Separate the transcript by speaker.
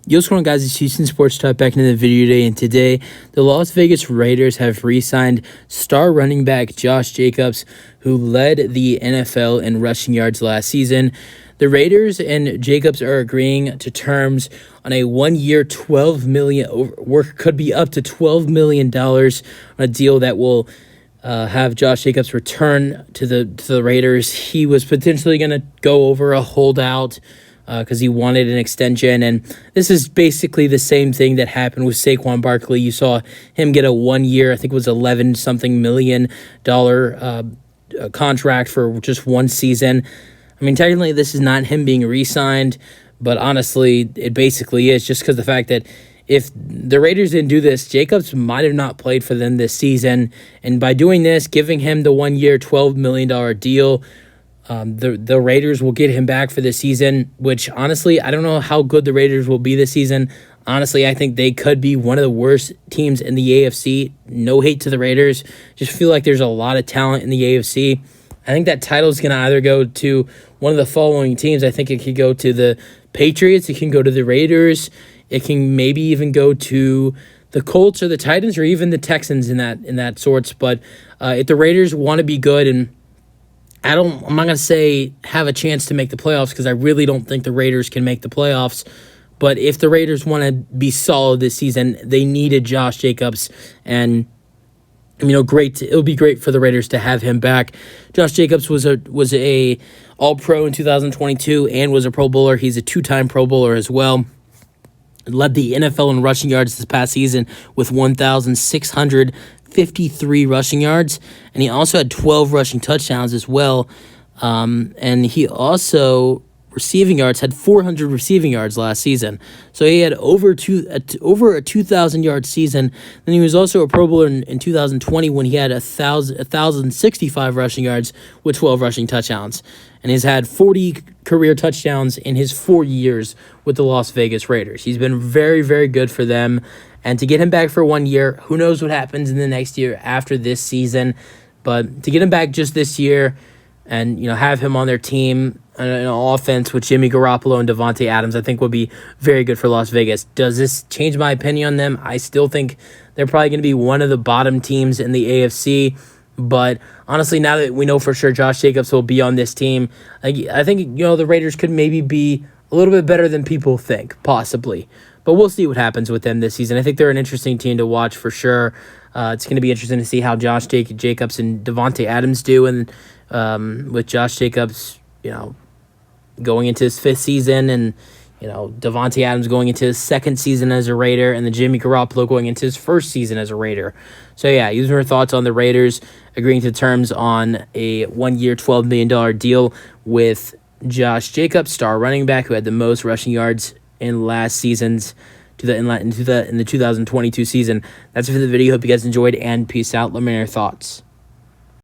Speaker 1: Yo, what's going on, guys? It's Houston Sports Talk back into the video today, and today the Las Vegas Raiders have re-signed star running back Josh Jacobs, who led the NFL in rushing yards last season. The Raiders and Jacobs are agreeing to terms on a 1-year, $12 million, or could be up to $12 million on a deal that will have Josh Jacobs return to the Raiders. He was potentially going to go over a holdout because he wanted an extension, and this is basically the same thing that happened with Saquon Barkley. You saw him get a 1 year, I think it was $11-something million contract for just one season. I mean, technically, this is not him being re-signed, but honestly, it basically is, just because the fact that if the Raiders didn't do this, Jacobs might have not played for them this season, and by doing this, giving him the 1 year, $12 million deal, the Raiders will get him back for this season, which honestly, I don't know how good the Raiders will be this season. Honestly, I think they could be one of the worst teams in the AFC. No hate to the Raiders. Just feel like there's a lot of talent in the AFC. I think that title is going to either go to one of the following teams. I think it could go to the Patriots. It can go to the Raiders. It can maybe even go to the Colts or the Titans or even the Texans in that sorts. But if the Raiders want to be good, and I'm not going to say have a chance to make the playoffs, because I really don't think the Raiders can make the playoffs. But if the Raiders want to be solid this season, they needed Josh Jacobs. And, it'll be great for the Raiders to have him back. Josh Jacobs was a All-Pro in 2022 and was a Pro Bowler. He's a two-time Pro Bowler as well. Led the NFL in rushing yards this past season with 1,653 rushing yards, and he also had 12 rushing touchdowns as well. And he also, receiving yards, had 400 receiving yards last season. So he had over a 2,000-yard season. Then he was also a Pro Bowler in 2020 when he had 1,065 rushing yards with 12 rushing touchdowns. And he's had 40 career touchdowns in his 4 years with the Las Vegas Raiders. He's been very, very good for them. And to get him back for 1 year, who knows what happens in the next year after this season. But to get him back just this year and, have him on their team in offense with Jimmy Garoppolo and Davante Adams, I think would be very good for Las Vegas. Does this change my opinion on them? I still think they're probably going to be one of the bottom teams in the AFC. But honestly, now that we know for sure Josh Jacobs will be on this team, I think the Raiders could maybe be a little bit better than people think, possibly. But we'll see what happens with them this season. I think they're an interesting team to watch for sure. It's going to be interesting to see how Josh Jacobs and Davante Adams do, and with Josh Jacobs, going into his 5th season, and Davante Adams going into his 2nd season as a Raider, and then Jimmy Garoppolo going into his 1st season as a Raider. So yeah, these are our thoughts on the Raiders agreeing to terms on a 1 year, $12 million deal with Josh Jacobs, star running back who had the most rushing yards in last season's in the 2022 season. That's it for the video. Hope you guys enjoyed, and peace out. Let me know your thoughts.